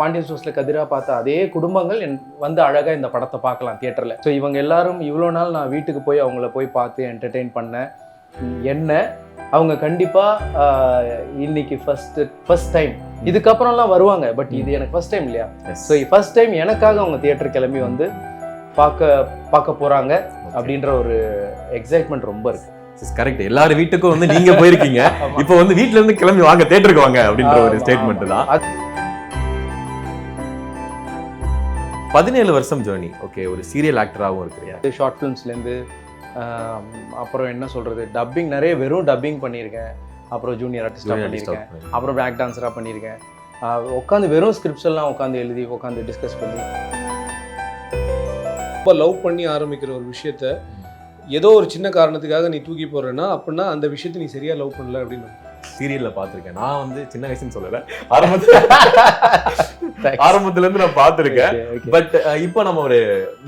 பாண்டியன் ஸ்டோர்ஸில் கதிராக பார்த்த அதே குடும்பங்கள் வந்து அழகாக இந்த படத்தை பார்க்கலாம் தியேட்டரில். ஸோ இவங்க எல்லாரும் இவ்வளோ நாள் நான் வீட்டுக்கு போய் அவங்கள போய் பார்த்து என்டர்டெயின் பண்ணேன். என்ன அவங்க கண்டிப்பாக இன்னைக்கு ஃபர்ஸ்ட் டைம், இதுக்கப்புறம்லாம் வருவாங்க, பட் இது எனக்கு ஃபர்ஸ்ட் டைம் இல்லையா. ஸோ ஃபர்ஸ்ட் டைம் எனக்காக அவங்க தியேட்டர் கிளம்பி வந்து பார்க்க போகிறாங்க அப்படின்ற ஒரு எக்ஸைட்மெண்ட் ரொம்ப இருக்கு. கரெக்ட். எல்லாரும் வீட்டுக்கும் வந்து நீங்க போயிருக்கீங்க, இப்போ வந்து வீட்ல இருந்து கிளம்பி வாங்க தியேட்டருக்கு வாங்க அப்படின்ற ஒரு ஸ்டேட்மெண்ட் தான். 17 வருஷம் ஜர்னி. ஓகே, ஒரு சீரியல் ஆக்டராகவும் இருக்கிறீங்க. ஷார்ட் ஃபிலிம்ஸ்லேருந்து அப்புறம் என்ன சொல்றது, டப்பிங் நிறைய வெறும் டப்பிங் பண்ணியிருக்கேன், அப்புறம் ஜூனியர் ஆர்டிஸ்டாக பண்ணியிருக்கேன், அப்புறம் பேக் டான்ஸராக பண்ணியிருக்கேன். உட்காந்து வெறும் ஸ்கிரிப்ட்ஸ் எல்லாம் உட்காந்து எழுதி உட்காந்து டிஸ்கஸ் பண்ணி ரொம்ப லவ் பண்ணி ஆரம்பிக்கிற ஒரு விஷயத்த ஏதோ ஒரு சின்ன காரணத்துக்காக நீ தூக்கி போடுறேன்னா அப்படின்னா அந்த விஷயத்தை நீ சரியா லவ் பண்ணல அப்படின்னு சீரியல்ல பார்த்துருக்கேன். நான் வந்து சின்ன வயசுன்னு சொல்லல, ஆரம்பத்துல இருந்து நான் பார்த்துருக்கேன். பட் இப்போ நம்ம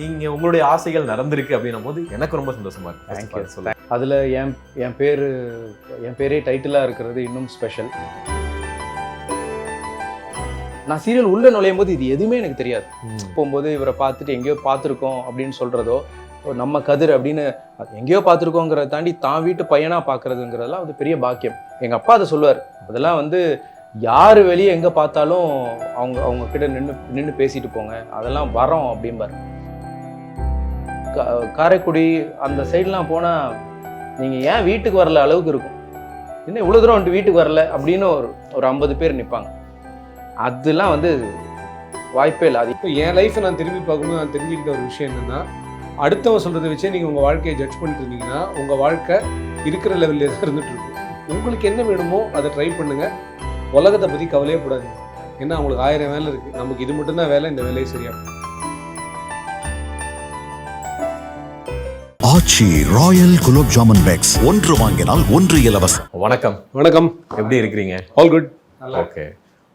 நீங்க உங்களுடைய ஆசைகள் நடந்திருக்கு அப்படின்னும் போது எனக்கு ரொம்ப சந்தோஷமா இருக்கு. அதுல என் பேரே டைட்டிலா இருக்கிறது இன்னும் ஸ்பெஷல். நான் சீரியல் உள்ள நுழையும் போது இது எதுவுமே எனக்கு தெரியாது. போகும்போது இவரை பார்த்துட்டு எங்கேயோ பார்த்துருக்கோம் அப்படின்னு சொல்றதோ, நம்ம கதிர் அப்படின்னு எங்கேயோ பார்த்துருக்கோங்கிறத தாண்டி தான் வீட்டு பையனா பார்க்கறதுங்கிறதெல்லாம் அது பெரிய பாக்கியம். எங்க அப்பா அதை சொல்லுவார். அதெல்லாம் வந்து யாரு வெளியே எங்க பார்த்தாலும் அவங்க கிட்ட நின்று பேசிட்டு போங்க, அதெல்லாம் வரோம் அப்படிம்பார். காரைக்குடி அந்த சைட்லாம் போனா நீங்க ஏன் வீட்டுக்கு வரல அளவுக்கு இருக்கும். இன்னும் இவ்வளவு தூரம் வந்துட்டு வீட்டுக்கு வரல அப்படின்னு ஒரு 50 பேர் நிற்பாங்க. அதெல்லாம் வந்து வாய்ப்பே இல்லை. அது இப்போ என் லைஃப்பை நான் திரும்பி பார்க்கும்போது நான் தெரிஞ்சுக்கிட்ட ஒரு விஷயம் என்னன்னா, அடுத்தவன் சொல்கிறத வச்சே நீங்கள் உங்கள் வாழ்க்கையை ஜட்ஜ் பண்ணிட்டு இருந்தீங்கன்னா உங்கள் வாழ்க்கை இருக்கிற லெவல்லே தான் இருந்துட்டு இருக்கும். உங்களுக்கு என்ன வேணுமோ அதை ட்ரை பண்ணுங்கள். உலகத்தை பற்றி கவலையே கூடாதுங்க. ஏன்னா அவங்களுக்கு 1000 வேலை இருக்குது. நமக்கு இது மட்டும்தான் வேலை, இந்த வேலையை சரியா. ஆச்சி ராயல் குலோப் ஜாமுன் பேக்ஸ், ஒன்று வாங்கினால் ஒன்று இலவசம். வணக்கம். வணக்கம், எப்படி இருக்கிறீங்க? All good. ஓகே,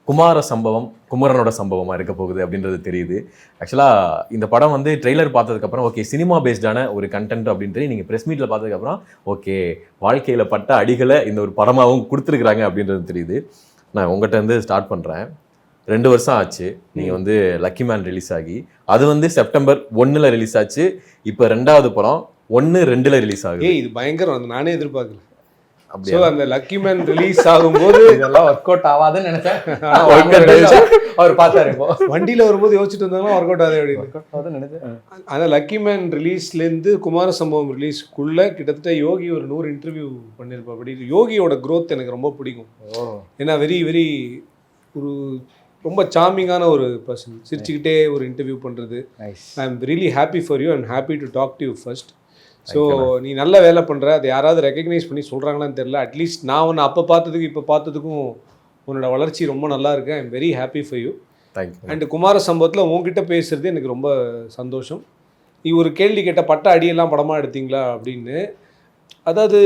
குமரனோட சம்பவமாக இருக்க போகுது அப்படின்றது தெரியுது. ஆக்சுவலாக இந்த படம் வந்து ட்ரெய்லர் பார்த்ததுக்கப்புறம் ஓகே சினிமா பேஸ்டான ஒரு கண்டென்ட் அப்படின்ட்டு நீங்கள் ப்ரெஸ் மீட்டில் பார்த்ததுக்கப்புறம் ஓகே வாழ்க்கையில் பட்ட அடிகளை இந்த ஒரு படமாகவும் கொடுத்துருக்குறாங்க அப்படின்றது தெரியுது. நான் உங்கள்கிட்ட வந்து ஸ்டார்ட் பண்ணுறேன். 2 வருஷம் ஆச்சு நீங்கள் வந்து லக்கி மேன் ரிலீஸ் ஆகி. அது வந்து செப்டம்பர் 1 ரிலீஸ் ஆச்சு. இப்போ 2வது படம் 1/2 ரிலீஸ் ஆகுது. இது பயங்கரம், நானே எதிர்பார்க்கல. ஸோ அந்த லக்கி மேன் ரிலீஸ் ஆகும்போது இதெல்லாம் ஒர்க் அவுட் ஆகாதுன்னு நினைச்சேன். அவர் பார்த்தாரு. வண்டியில் வரும்போது யோசிச்சுட்டு இருந்தாலும் ஒர்க் அவுட் ஆகுது அப்படின்னு நினைச்சேன். ஆனால் லக்கி மேன் ரிலீஸ்லேருந்து குமார சம்பவம் ரிலீஸ்க்குள்ளே கிட்டத்தட்ட யோகி ஒரு 100 இன்டர்வியூ பண்ணியிருப்பா. அப்படி யோகியோட க்ரோத் எனக்கு ரொம்ப பிடிக்கும். ஏன்னா வெரி வெரி ஒரு ரொம்ப சார்மிங்கான ஒரு பர்சன். சிரிச்சுக்கிட்டே ஒரு இன்டர்வியூ பண்ணுறது. I am really happy for you and happy to talk to you first. So நீ நல்ல வேலை பண்ணுற, அது யாராவது ரெக்கக்னைஸ் பண்ணி சொல்கிறாங்களான்னு தெரில. அட்லீஸ்ட் நான் உன்னை அப்போ பார்த்ததுக்கு இப்போ பார்த்ததுக்கும் உன்னோட வளர்ச்சி ரொம்ப நல்லா இருக்கு. I am very happy for you. And Kumara சம்பவத்தில் உங்ககிட்ட பேசுறது எனக்கு ரொம்ப சந்தோஷம். நீ ஒரு கேள்வி கேட்ட பட்ட அடியெல்லாம் படமாக எடுத்தீங்களா அப்படின்னு. அதாவது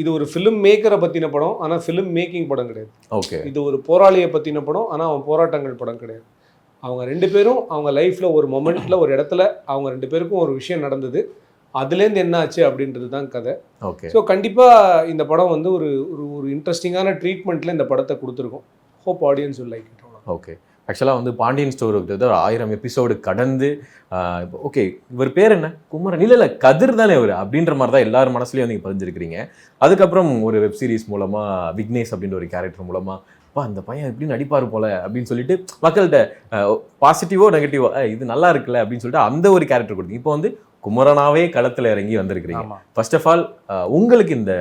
இது ஒரு ஃபிலிம் மேக்கரை பற்றின படம், ஆனால் ஃபிலிம் மேக்கிங் படம் கிடையாது. ஓகே, இது ஒரு போராளியை பற்றின படம், ஆனால் அவன் போராட்டங்கள் படம் கிடையாது. அவங்க 2 பேரும் அவங்க லைஃப்பில் ஒரு மொமெண்ட்டில் ஒரு இடத்துல அவங்க 2 பேருக்கும் ஒரு விஷயம் நடந்தது. அதுலேருந்து என்ன ஆச்சு அப்படின்றது தான் கதை. ஓகே, ஸோ கண்டிப்பாக இந்த படம் வந்து ஒரு ஒரு இன்ட்ரெஸ்டிங்கான ட்ரீட்மெண்ட்டில் இந்த படத்தை கொடுத்துருக்கோம். Hope audience will like it. Okay, ஆக்சுவலாக வந்து பாண்டியன் ஸ்டோர் ஒரு 1000 எபிசோடு கடந்து இப்போ ஓகே இவர் பேர் என்ன குமரன் இல்லை கதிர் தானே இவர் அப்படின்ற மாதிரி தான் எல்லாரும் மனசுலேயும் நீங்கள் பதிஞ்சிருக்கிறீங்க. அதுக்கப்புறம் ஒரு வெப் சீரிஸ் மூலமாக விக்னேஷ் அப்படின்ற ஒரு கேரக்டர் மூலமாக அந்த பையன் எப்படி நடிப்பார் போல அப்படின்னு சொல்லிட்டு மக்கள்கிட்ட பாசிட்டிவோ நெகட்டிவோ இது நல்லா இருக்குல்ல அப்படின்னு சொல்லிட்டு அந்த ஒரு கேரக்டர் கொடுத்தீங்க. இப்போ வந்து குமரனாவே களத்தில் இறங்கி வந்திருக்கிறீங்க. ஃபர்ஸ்ட் ஆஃப் ஆல் உங்களுக்கு இந்த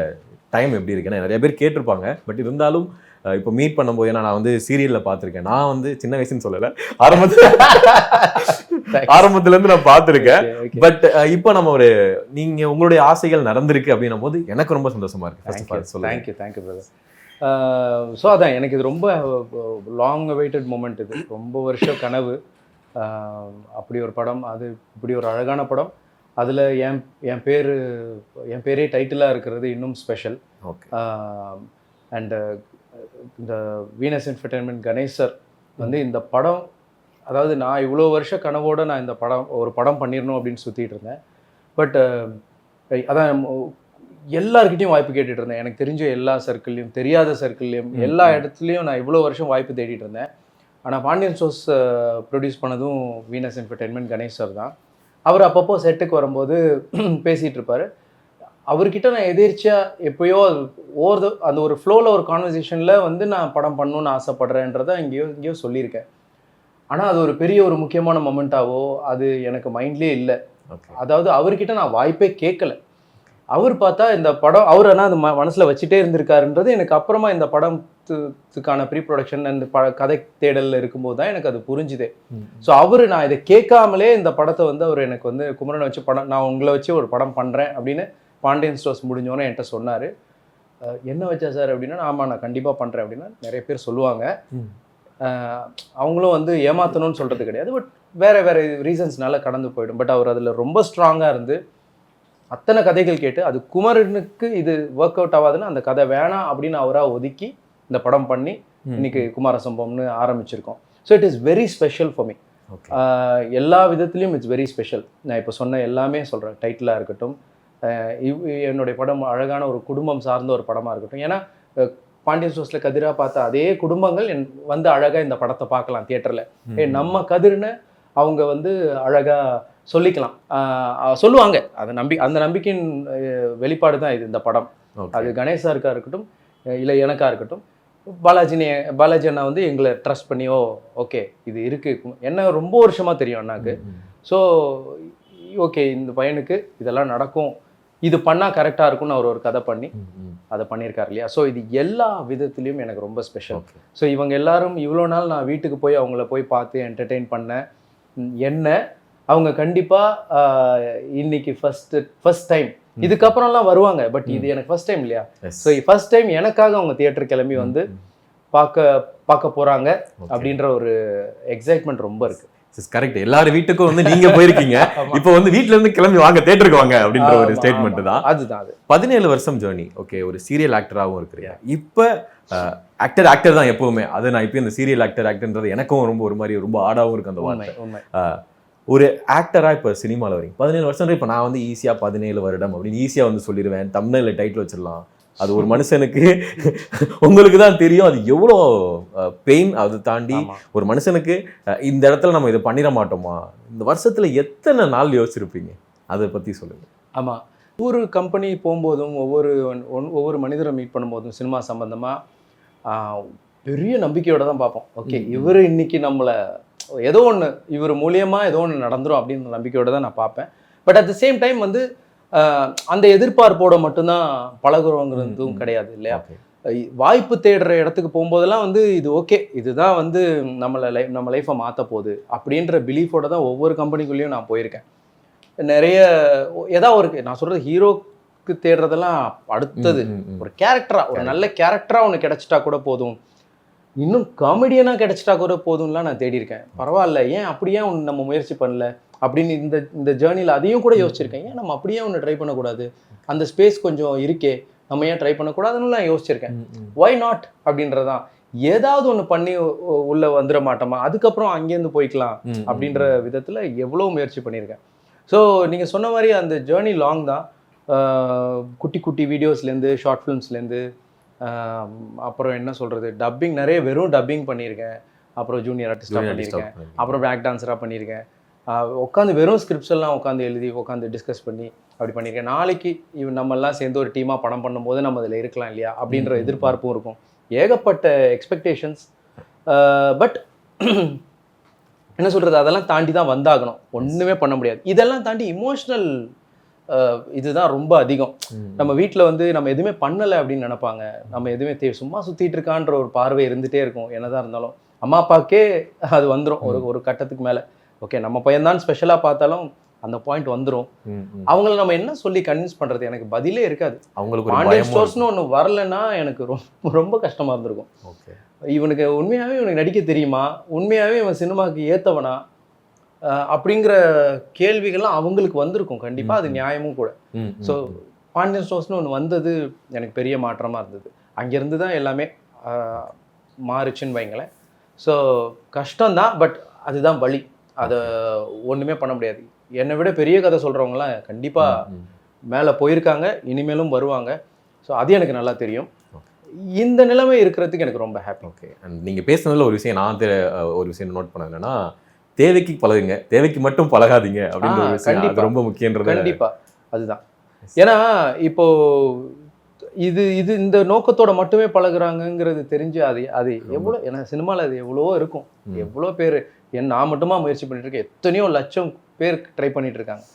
டைம் எப்படி இருக்கு? ஏன்னா நிறைய பேர் கேட்டிருப்பாங்க, பட் இருந்தாலும் இப்போ மீட் பண்ணும்போது ஏன்னா நான் வந்து சீரியலில் பார்த்துருக்கேன். நான் வந்து சின்ன வயசுன்னு சொல்லலை, ஆரம்பத்துலேருந்து நான் பார்த்துருக்கேன். பட் இப்போ நம்ம நீங்கள் உங்களுடைய ஆசைகள் நடந்திருக்கு அப்படின்னும் போது எனக்கு ரொம்ப சந்தோஷமா இருக்கு. ஃபர்ஸ்ட் ஆஃப் ஆல் சொல்லுங்கள். Thank you brother. ஸோ அதான் எனக்கு இது ரொம்ப லாங் அவைட்டட் மூமெண்ட். இது ரொம்ப வருஷம் கனவு. அப்படி ஒரு படம், அது இப்படி ஒரு அழகான படம். அதில் என் பேரே டைட்டிலாக இருக்கிறது இன்னும் ஸ்பெஷல். ஓகே, அண்டு இந்த வீனஸ் என்டர்டெயின்மெண்ட் கணேஷ் சார் வந்து இந்த படம், அதாவது நான் இவ்வளோ வருஷ கனவோடு நான் இந்த ஒரு படம் பண்ணிடணும் அப்படின்னு சுற்றிட்டு இருந்தேன். பட் அதான் எல்லாருக்கிட்டையும் வாய்ப்பு கேட்டுட்டு இருந்தேன். எனக்கு தெரிஞ்ச எல்லா சர்க்கிள்லையும் தெரியாத சர்க்கிள்லையும் எல்லா இடத்துலையும் நான் இவ்வளோ வருஷம் வாய்ப்பு தேடிட்டு இருந்தேன். ஆனால் பாண்டியன் ஸ்டோர்ஸ் ப்ரொடியூஸ் பண்ணதும் வீனஸ் என்டர்டெயின்மெண்ட் கணேஷ் சார் தான். அவர் அப்பப்போ செட்டுக்கு வரும்போது பேசிகிட்டு இருப்பார். அவர்கிட்ட நான் எதிர்ச்சியாக எப்போயோ அந்த ஒரு ஃப்ளோவில் ஒரு கான்வர்சேஷனில் வந்து நான் படம் பண்ணணுன்னு ஆசைப்படுறேன்றதை எங்கேயோ சொல்லியிருக்கேன். ஆனால் அது ஒரு பெரிய ஒரு முக்கியமான மொமெண்ட்டாவோ அது எனக்கு மைண்ட்லேயே இல்லை. அதாவது அவர்கிட்ட நான் வாய்ப்பே கேட்கல. அவர் பார்த்தா இந்த படம் அவர் ஆனால் அது மனசில் வச்சுட்டே இருந்திருக்காருன்றது எனக்கு அப்புறமா இந்த படத்துக்கான ப்ரீ ப்ரொடக்ஷன் அந்த கதை தேடலில் இருக்கும்போது தான் எனக்கு அது புரிஞ்சுதே. ஸோ நான் இதை கேட்காமலே இந்த படத்தை வந்து அவர் எனக்கு வந்து குமரனை வச்சு நான் உங்களை வச்சு ஒரு படம் பண்ணுறேன் அப்படின்னு பாண்டியன் ஸ்டோர்ஸ் முடிஞ்சோன்னே என்கிட்ட சொன்னார். என்ன வச்சா சார் அப்படின்னா, ஆமாம் நான் கண்டிப்பாக பண்ணுறேன் அப்படின்னா நிறைய பேர் சொல்லுவாங்க. அவங்களும் வந்து ஏமாற்றணும்னு சொல்கிறது கிடையாது, பட் வேறு ரீசன்ஸ்னால கடந்து போயிடும். பட் அவர் அதில் ரொம்ப ஸ்ட்ராங்காக இருந்து அத்தனை கதைகள் கேட்டு அது குமரனுக்கு இது ஒர்க் அவுட் ஆகாதுன்னு அந்த கதை வேணாம் அப்படின்னு அவராக ஒதுக்கி இந்த படம் பண்ணி இன்னைக்கு குமார சம்பவம்னு ஆரம்பிச்சிருக்கோம். So it is very special for me. எல்லா விதத்துலையும் இட்ஸ் வெரி ஸ்பெஷல். நான் இப்போ சொன்ன எல்லாமே சொல்கிறேன், டைட்டிலாக இருக்கட்டும், என்னுடைய படம் அழகான ஒரு குடும்பம் சார்ந்த ஒரு படமாக இருக்கட்டும். ஏன்னா பாண்டியன் ஸ்டோர்ஸில் கதிராக பார்த்த அதே குடும்பங்கள் வந்து அழகாக இந்த படத்தை பார்க்கலாம் தியேட்டரில். நம்ம கதிர்னு அவங்க வந்து அழகாக சொல்லிக்கலாம், சொல்லுவாங்க. அந்த நம்பிக்கையின் வெளிப்பாடு தான் இது இந்த படம். அது கணேஷாருக்கா இருக்கட்டும் இல்லை எனக்கா இருக்கட்டும், பாலாஜி அண்ணா வந்து எங்களை ட்ரஸ்ட் பண்ணியோ ஓகே இது இருக்குது, என்ன ரொம்ப வருஷமாக தெரியும் அண்ணாக்கு. ஸோ ஓகே இந்த பையனுக்கு இதெல்லாம் நடக்கும், இது பண்ணால் கரெக்டாக இருக்கும்னு அவர் ஒரு கதை பண்ணி அதை பண்ணியிருக்காரு இல்லையா. ஸோ இது எல்லா விதத்துலேயும் எனக்கு ரொம்ப ஸ்பெஷல். ஸோ இவங்க எல்லாரும் இவ்வளோ நாள் நான் வீட்டுக்கு போய் அவங்கள போய் பார்த்து என்டர்டெயின் பண்ணேன். என்ன அவங்க கண்டிப்பாக இன்னைக்கு ஃபர்ஸ்ட் டைம், இதுக்கப்புறம்லாம் வருவாங்க, பட் இது எனக்கு ஃபர்ஸ்ட் டைம் இல்லையா. ஸோ ஃபர்ஸ்ட் டைம் எனக்காக அவங்க தியேட்டர் கிளம்பி வந்து பார்க்க போகிறாங்க அப்படின்ற ஒரு எக்ஸைட்மெண்ட் ரொம்ப இருக்குது. கரெக்ட். எல்லாரும் வீட்டுக்கும் வந்து நீங்க போயிருக்கீங்க, இப்போ வந்து வீட்ல இருந்து கிளம்பி வாங்க தியேட்டருக்கு வாங்க அப்படின்ற ஒரு ஸ்டேட்மெண்ட் தான். அதுதான் 17 வருஷம் ஜேர்னி. ஓகே, ஒரு சீரியல் ஆக்டராகவும் இருக்கிறீங்க. இப்போ ஆக்டர் தான் எப்பவுமே. அது நான் இப்போ இந்த சீரியல் ஆக்டர்ன்றது எனக்கும் ஒரு மாதிரி ரொம்ப ஆடாவும் இருக்கு அந்த வார்த்தை. ஒரு ஆக்டரா இப்போ சினிமாவில் வரீங்க, 17 வருஷம். இப்போ நான் வந்து ஈஸியாக 17 வருடம் அப்படின்னு ஈஸியாக வந்து சொல்லிடுவேன், தம்ப்நெயில்ல டைட்டில் வச்சிடலாம். அது ஒரு மனுஷனுக்கு உங்களுக்கு தான் தெரியும் அது எவ்வளோ பெயின். அதை தாண்டி ஒரு மனுஷனுக்கு இந்த இடத்துல நம்ம இதை பண்ணிட மாட்டோமா, இந்த வருஷத்துல எத்தனை நாள் யோசிச்சிருப்பீங்க, அதை பற்றி சொல்லுங்க. ஆமாம், ஒவ்வொரு கம்பெனி போகும்போதும் ஒவ்வொரு மனிதரை மீட் பண்ணும்போதும் சினிமா சம்பந்தமாக பெரிய நம்பிக்கையோடு தான் பார்ப்போம். ஓகே இவர் இன்னைக்கு நம்மளை ஏதோ ஒன்று இவர் மூலியமாக ஏதோ ஒன்று நடந்துரும் அப்படின்ற நம்பிக்கையோடு தான் நான் பார்ப்பேன். But at the same time வந்து அந்த எதிர்பார்ப்போட மட்டும்தான் பழகுறோங்கிறதும் கிடையாது இல்லையா. வாய்ப்பு தேடுற இடத்துக்கு போகும்போதெல்லாம் வந்து இது ஓகே இதுதான் வந்து நம்ம லைஃப்பை மாற்ற போகுது அப்படின்ற பிலீஃபோட தான் ஒவ்வொரு கம்பெனிக்குள்ளேயும் நான் போயிருக்கேன். நிறைய ஏதாவது நான் சொல்கிறது ஹீரோக்கு தேடுறதெல்லாம் அடுத்தது ஒரு கேரக்டராக, ஒரு நல்ல கேரக்டராக ஒன்று கிடச்சிட்டா கூட போதும், இன்னும் காமெடியனாக கிடச்சிட்டா கூட போதும்லாம் நான் தேடி இருக்கேன். பரவாயில்ல, ஏன் அப்படியே ஒன்று நம்ம முயற்சி பண்ணல அப்படின்னு இந்த ஜேர்னியில் அதையும் கூட யோசிச்சிருக்கேன். ஏன் நம்ம அப்படியே ஒன்று ட்ரை பண்ணக்கூடாது, அந்த ஸ்பேஸ் கொஞ்சம் இருக்கே, நம்ம ஏன் ட்ரை பண்ணக்கூடாதுன்னு நான் யோசிச்சிருக்கேன். ஒய் நாட் அப்படின்றதான், ஏதாவது ஒன்று பண்ணி உள்ளே வந்துட மாட்டோமா, அதுக்கப்புறம் அங்கேருந்து போய்க்கலாம் அப்படின்ற விதத்தில் எவ்வளோ முயற்சி பண்ணியிருக்கேன். ஸோ நீங்கள் சொன்ன மாதிரி அந்த ஜேர்னி லாங் தான். குட்டி குட்டி வீடியோஸ்லேருந்து ஷார்ட் ஃபிலிம்ஸ்லேருந்து அப்புறம் என்ன சொல்கிறது, டப்பிங் நிறைய வெறும் டப்பிங் பண்ணியிருக்கேன், அப்புறம் ஜூனியர் ஆர்டிஸ்டாக பண்ணியிருக்கேன், அப்புறம் பேக் டான்ஸராக பண்ணியிருக்கேன். உட்காந்து வெறும் ஸ்கிரிப்ட்ஸ் எல்லாம் உட்காந்து எழுதி உட்காந்து டிஸ்கஸ் பண்ணி அப்படி பண்ணியிருக்கேன். நாளைக்கு நம்மெல்லாம் சேர்ந்து ஒரு டீமாக படம் பண்ணும்போது நம்ம அதில் இருக்கலாம் இல்லையா அப்படின்ற எதிர்பார்ப்பும் இருக்கும். ஏகப்பட்ட எக்ஸ்பெக்டேஷன்ஸ். பட் என்ன சொல்கிறது, அதெல்லாம் தாண்டி தான் வந்தாகணும், ஒன்றுமே பண்ண முடியாது. இதெல்லாம் தாண்டி இமோஷ்னல் இதுதான் ரொம்ப அதிகம். நம்ம வீட்டில் வந்து நம்ம எதுவுமே பண்ணலை அப்படின்னு நினைப்பாங்க, நம்ம எதுவுமே சும்மா சுற்றிட்டு இருக்கான்ற ஒரு பார்வை இருந்துகிட்டே இருக்கும். என்னதான் இருந்தாலும் அம்மா அப்பாவுக்கே அது வந்துடும் ஒரு கட்டத்துக்கு மேலே. ஓகே நம்ம பையன்தான் ஸ்பெஷலாக பார்த்தாலும் அந்த பாயிண்ட் வந்துடும். அவங்கள நம்ம என்ன சொல்லி கன்வின்ஸ் பண்ணுறது, எனக்கு பதிலே இருக்காது. அவங்களுக்கு பாண்டியன் ஸ்டோர்ஸ்னு ஒன்று வரலைன்னா எனக்கு ரொம்ப ரொம்ப கஷ்டமாக இருந்திருக்கும். இவனுக்கு உண்மையாகவே இவனுக்கு நடிக்க தெரியுமா, உண்மையாகவே இவன் சினிமாவுக்கு ஏற்றவனா அப்படிங்கிற கேள்விகள்லாம் அவங்களுக்கு வந்திருக்கும் கண்டிப்பாக. அது நியாயமும் கூட. ஸோ பாண்டியன் ஸ்டோர்ஸ்னு ஒன்று வந்தது எனக்கு பெரிய மாற்றமாக இருந்தது. அங்கேருந்து தான் எல்லாமே மாறுச்சுன்னு வைங்களேன். ஸோ கஷ்டம்தான், பட் அதுதான் வழி, அதை ஒன்றுமே பண்ண முடியாது. என்னை விட பெரிய கதை சொல்கிறவங்களாம் கண்டிப்பாக மேலே போயிருக்காங்க, இனிமேலும் வருவாங்க. ஸோ அது எனக்கு நல்லா தெரியும். இந்த நிலைமை இருக்கிறதுக்கு எனக்கு ரொம்ப ஹாப்பி. ஓகே. அண்ட் நீங்கள் பேசுனதில் ஒரு விஷயம் ஒரு விஷயம் நோட் பண்ணது என்னன்னா, தேவைக்கு பழகுங்க, தேவைக்கு மட்டும் பழகாதீங்க அப்படின்ற ஒரு விஷயம். அது ரொம்ப முக்கியன்றது. கண்டிப்பா அதுதான். ஏன்னா இப்போ இது இந்த நோக்கத்தோட மட்டுமே பழகுறாங்கங்கிறது தெரிஞ்சு அது எவ்வளோ, ஏன்னா சினிமாவில் அது எவ்வளோ இருக்கும், எவ்வளோ பேர், நான் மட்டுமா முயற்சி பண்ணிட்டு இருக்கேன், எத்தனையோ லட்சம் பேர் ட்ரை பண்ணிட்டு இருக்காங்க.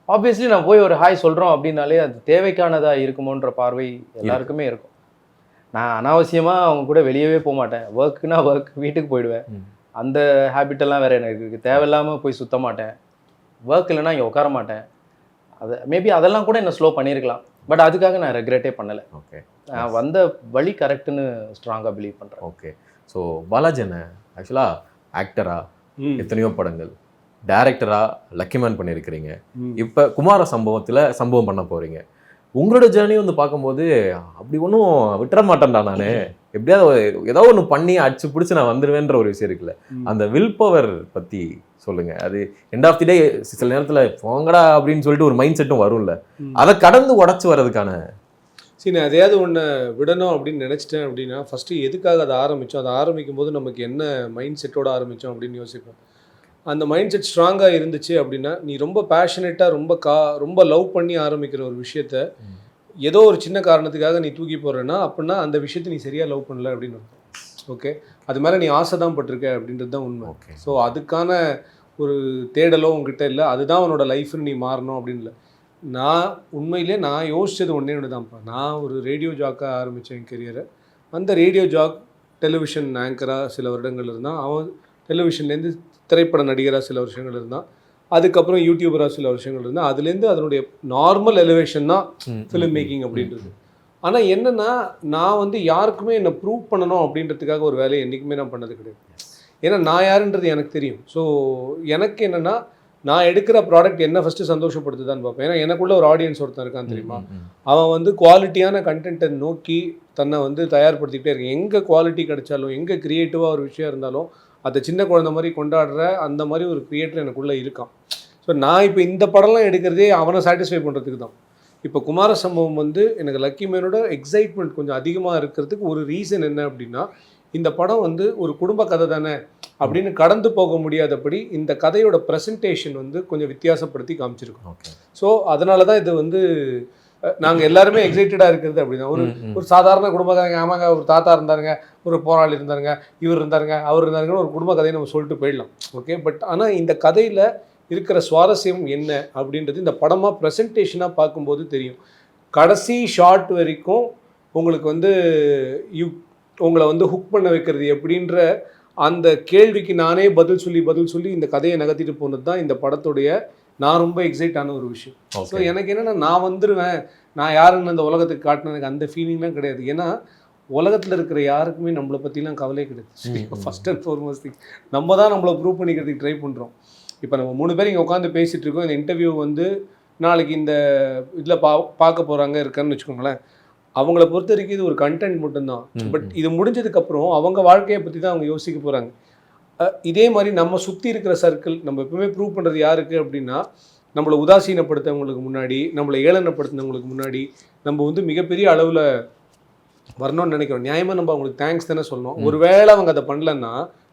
ஆப்வியஸ்லி நான் போய் ஒரு ஹாய் சொல்கிறோம் அப்படின்னாலே அது தேவைக்கானதா இருக்குமோன்ற பார்வை எல்லாருக்குமே இருக்கும். நான் அனாவசியமாக அவங்க கூட வெளியவே போக மாட்டேன். ஒர்க்குனா ஒர்க், வீட்டுக்கு போயிடுவேன். அந்த ஹேபிட்டெல்லாம் வேறு எனக்கு இருக்குது. தேவையில்லாமல் போய் சுற்ற மாட்டேன். ஒர்க் இல்லைன்னா இங்கே உட்கார மாட்டேன். அது மேபி அதெல்லாம் கூட என்ன ஸ்லோ பண்ணியிருக்கலாம். பட் அதுக்காக நான் ரெக்ரெட்டே பண்ணலை. ஓகே. நான் வந்த வழி கரெக்டுன்னு ஸ்ட்ராங்காக பிலீவ் பண்ணுறேன். ஓகே. ஸோ பாலாஜி என்ன ஆக்சுவலாக ஆக்டரா எத்தனையோ படங்கள், டைரக்டரா லக்கிமேன் பண்ணியிருக்கிறீங்க, இப்போ குமார சம்பவம் பண்ண போகிறீங்க. உங்களோட ஜேர்னி வந்து பார்க்கும்போது அப்படி ஒன்றும் விட்டுற மாட்டேன்டா நான், எப்படியாவது ஏதோ ஒன்று பண்ணி அடிச்சு பிடிச்சி நான் வந்துடுவேன்ற ஒரு விஷயம் இருக்குல்ல, அந்த வில் பவர் பற்றி சொல்லுங்க. அது எண்ட் ஆஃப் தி டே சில நேரத்தில் போங்கடா அப்படின்னு சொல்லிட்டு ஒரு மைண்ட் செட்டும் வரும்ல, அதை கடந்து உடச்சி வர்றதுக்கான சரி, நான் எதையாவது ஒன்று விடணும் அப்படின்னு நினச்சிட்டேன் அப்படின்னா ஃபஸ்ட்டு எதுக்காக அதை ஆரம்பித்தோம், அதை ஆரம்பிக்கும் போது நமக்கு என்ன மைண்ட் செட்டோட ஆரம்பித்தோம் அப்படின்னு யோசிப்பேன். அந்த மைண்ட் செட் ஸ்ட்ராங்காக இருந்துச்சு அப்படின்னா, நீ ரொம்ப பேஷனேட்டாக ரொம்ப லவ் பண்ணி ஆரம்பிக்கிற ஒரு விஷயத்த ஏதோ ஒரு சின்ன காரணத்துக்காக நீ தூக்கி போடுறேன்னா அப்படின்னா அந்த விஷயத்தை நீ சரியாக லவ் பண்ணல அப்படின்னு அர்த்தம். ஓகே, அது மேலே நீ ஆசை தான் பட்டிருக்க அப்படின்றது தான் உண்மை. ஸோ அதுக்கான ஒரு தேடலோ உங்ககிட்ட இல்லை, அதுதான் உன்னோட லைஃப்னு நீ மாறணும் அப்படின்னு இல்லை. நான் உண்மையிலே நான் யோசித்தது ஒன்றே ஒன்று தான்ப்பா. நான் ஒரு ரேடியோ ஜாக்காக ஆரம்பித்தேன் என் கெரியரை. அந்த ரேடியோ ஜாக் டெலிவிஷன் ஆங்கராக சில வருடங்கள் இருந்தான். அவன் டெலிவிஷன்லேருந்து திரைப்பட நடிகராக சில வருஷங்கள் இருந்தான். அதுக்கப்புறம் யூடியூபராக சில வருஷங்கள் இருந்தான். அதுலேருந்து அதனுடைய நார்மல் எலிவேஷன் தான் ஃபிலிம் மேக்கிங் அப்படின்றது. ஆனால் என்னென்னா, நான் வந்து யாருக்குமே என்னை ப்ரூவ் பண்ணணும் அப்படின்றதுக்காக ஒரு வேலையை என்றைக்குமே நான் பண்ணது கிடையாது. ஏன்னா நான் யாருன்றது எனக்கு தெரியும். ஸோ எனக்கு என்னென்னா, நான் எடுக்கிற ப்ராடக்ட் என்ன ஃபஸ்ட்டு சந்தோஷப்படுத்துதான்னு பார்ப்பேன். ஏன்னா எனக்குள்ள ஒரு ஆடியன்ஸ் ஒருத்தன் இருக்கான் தெரியுமா, அவன் வந்து குவாலிட்டியான கண்டென்ட்டை நோக்கி தன்னை வந்து தயார்படுத்திக்கிட்டே இருக்கேன். எங்கே குவாலிட்டி கிடைச்சாலும், எங்கே க்ரியேட்டிவாக ஒரு விஷயம் இருந்தாலும் அதை சின்ன குழந்தை மாதிரி கொண்டாடுற அந்த மாதிரி ஒரு க்ரியேட்டர் எனக்குள்ளே இருக்கான். ஸோ நான் இப்போ இந்த படம்லாம் எடுக்கிறதே அவனை சாட்டிஸ்ஃபை பண்ணுறதுக்கு தான். இப்போ குமார சம்பவம் வந்து எனக்கு லக்கி மேனோட எக்ஸைட்மெண்ட் கொஞ்சம் அதிகமாக இருக்கிறதுக்கு ஒரு ரீசன் என்ன அப்படின்னா, இந்த படம் வந்து ஒரு குடும்ப கதை தானே அப்படின்னு கடந்து போக முடியாதபடி இந்த கதையோட ப்ரெசன்டேஷன் வந்து கொஞ்சம் வித்தியாசப்படுத்தி காமிச்சிருக்கோம். ஸோ அதனால தான் இது வந்து நாங்கள் எல்லாருமே எக்ஸைட்டடாக இருக்கிறது அப்படிதான். ஒரு சாதாரண குடும்ப கதைங்க, ஆமாங்க ஒரு தாத்தா இருந்தாருங்க, ஒரு போராளி இருந்தாருங்க, இவர் இருந்தாருங்க, அவர் இருந்தாருங்கன்னு ஒரு குடும்ப கதையை நம்ம சொல்லிட்டு போயிடலாம். ஓகே, பட் ஆனால் இந்த கதையில் இருக்கிற சுவாரஸ்யம் என்ன அப்படின்றது இந்த படமாக ப்ரெசன்டேஷனாக பார்க்கும்போது தெரியும். கடைசி ஷார்ட் வரைக்கும் உங்களுக்கு வந்து உங்களை வந்து ஹுக் பண்ண வைக்கிறது எப்படின்ற அந்த கேள்விக்கு நானே பதில் சொல்லி இந்த கதையை நகர்த்திட்டு போனது தான் இந்த படத்துடைய நான் ரொம்ப எக்ஸைட் ஆன ஒரு விஷயம். ஸோ எனக்கு என்னென்னா, நான் வந்துடுவேன், நான் யாருன்னு அந்த உலகத்துக்கு காட்டின எனக்கு அந்த ஃபீலிங்லாம் கிடையாது. ஏன்னா உலகத்தில் இருக்கிற யாருக்குமே நம்மளை பற்றிலாம் கவலையே கிடையாது. ஃபஸ்ட் அண்ட் ஃபார்மோஸ்ட் திங் நம்ம தான் நம்மளை ப்ரூவ் பண்ணிக்கிறதுக்கு ட்ரை பண்ணுறோம். இப்போ நம்ம 3 பேர் இங்கே உட்காந்து பேசிகிட்டு இருக்கோம். இந்த இன்டர்வியூ வந்து நாளைக்கு இந்த இதில் பார்க்க போகிறாங்க இருக்கான்னு வச்சுக்கோங்களேன். அவங்கள பொறுத்த வரைக்கும் இது ஒரு கண்டென்ட் மட்டும்தான். பட் இது முடிஞ்சதுக்கப்புறம் அவங்க வாழ்க்கையை பற்றி தான் அவங்க யோசிக்க போகிறாங்க. இதே மாதிரி நம்ம சுற்றி இருக்கிற சர்க்கிள் நம்ம எப்பவுமே ப்ரூவ் பண்ணுறது யாருக்கு அப்படின்னா, நம்மளை உதாசீனப்படுத்தவங்களுக்கு முன்னாடி, நம்மளை ஏளனப்படுத்தினவங்களுக்கு முன்னாடி நம்ம வந்து மிகப்பெரிய அளவில் வரணும்னு நினைக்கிறோம். நியாயமாக நம்ம அவங்களுக்கு தேங்க்ஸ் தானே சொல்லணும். ஒருவேளை அவங்க அதை பண்ணலன்னா